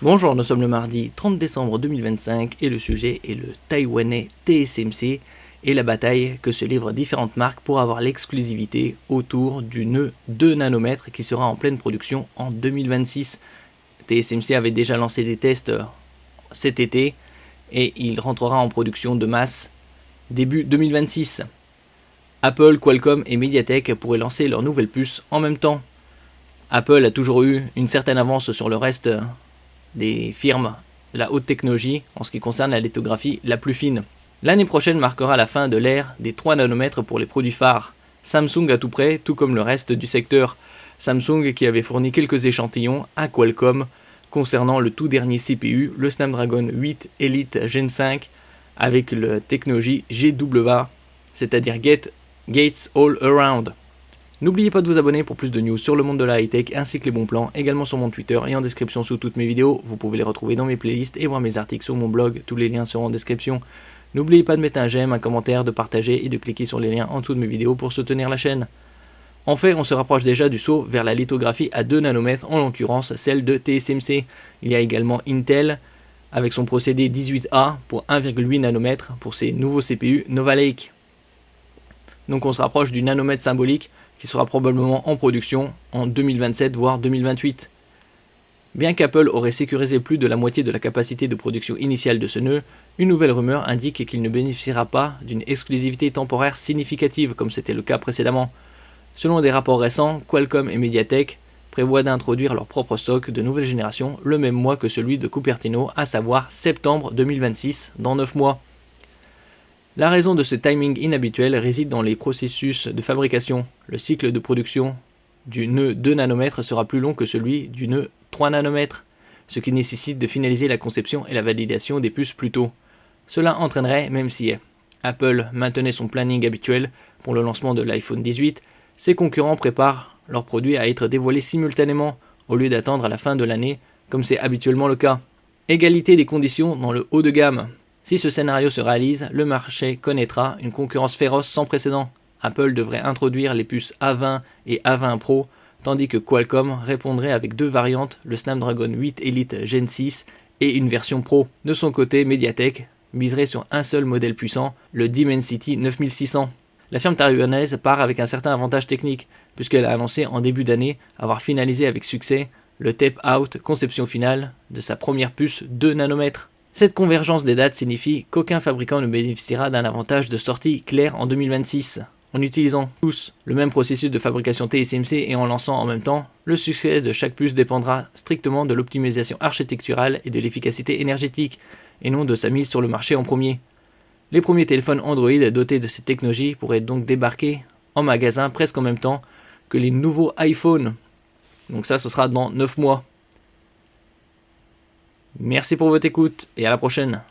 Bonjour, nous sommes le mardi 30 décembre 2025 et le sujet est le taïwanais TSMC et la bataille que se livrent différentes marques pour avoir l'exclusivité autour du nœud 2 nanomètres qui sera en pleine production en 2026. TSMC avait déjà lancé des tests cet été et il rentrera en production de masse début 2026. Apple, Qualcomm et Mediatek pourraient lancer leur nouvelle puce en même temps. Apple a toujours eu une certaine avance sur le reste des firmes de la haute technologie en ce qui concerne la lithographie la plus fine. L'année prochaine marquera la fin de l'ère des 3 nanomètres pour les produits phares. Samsung a tout prêt, tout comme le reste du secteur. Samsung qui avait fourni quelques échantillons à Qualcomm concernant le tout dernier CPU, le Snapdragon 8 Elite Gen 5 avec la technologie GWA, c'est-à-dire Gates All Around. N'oubliez pas de vous abonner pour plus de news sur le monde de la high-tech ainsi que les bons plans, également sur mon Twitter et en description sous toutes mes vidéos. Vous pouvez les retrouver dans mes playlists et voir mes articles sur mon blog, tous les liens seront en description. N'oubliez pas de mettre un j'aime, un commentaire, de partager et de cliquer sur les liens en dessous de mes vidéos pour soutenir la chaîne. En fait, on se rapproche déjà du saut vers la lithographie à 2 nanomètres, en l'occurrence celle de TSMC. Il y a également Intel avec son procédé 18A pour 1,8 nanomètres pour ses nouveaux CPU Nova Lake. Donc on se rapproche du nanomètre symbolique qui sera probablement en production en 2027 voire 2028. Bien qu'Apple aurait sécurisé plus de la moitié de la capacité de production initiale de ce nœud, une nouvelle rumeur indique qu'il ne bénéficiera pas d'une exclusivité temporaire significative comme c'était le cas précédemment. Selon des rapports récents, Qualcomm et Mediatek prévoient d'introduire leur propre SoC de nouvelle génération le même mois que celui de Cupertino, à savoir septembre 2026, dans 9 mois. La raison de ce timing inhabituel réside dans les processus de fabrication. Le cycle de production du nœud 2 nanomètres sera plus long que celui du nœud 3 nanomètres, ce qui nécessite de finaliser la conception et la validation des puces plus tôt. Cela entraînerait, même si Apple maintenait son planning habituel pour le lancement de l'iPhone 18, ses concurrents préparent leurs produits à être dévoilés simultanément, au lieu d'attendre à la fin de l'année, comme c'est habituellement le cas. Égalité des conditions dans le haut de gamme. Si ce scénario se réalise, le marché connaîtra une concurrence féroce sans précédent. Apple devrait introduire les puces A20 et A20 Pro, tandis que Qualcomm répondrait avec 2 variantes, le Snapdragon 8 Elite Gen 6 et une version Pro. De son côté, Mediatek miserait sur un seul modèle puissant, le Dimensity 9600. La firme taïwanaise part avec un certain avantage technique, puisqu'elle a annoncé en début d'année avoir finalisé avec succès le tape-out conception finale de sa première puce 2 nanomètres. Cette convergence des dates signifie qu'aucun fabricant ne bénéficiera d'un avantage de sortie clair en 2026. En utilisant tous le même processus de fabrication TSMC et en lançant en même temps, le succès de chaque puce dépendra strictement de l'optimisation architecturale et de l'efficacité énergétique, et non de sa mise sur le marché en premier. Les premiers téléphones Android dotés de cette technologie pourraient donc débarquer en magasin presque en même temps que les nouveaux iPhones. Donc ça, ce sera dans 9 mois. Merci pour votre écoute et à la prochaine.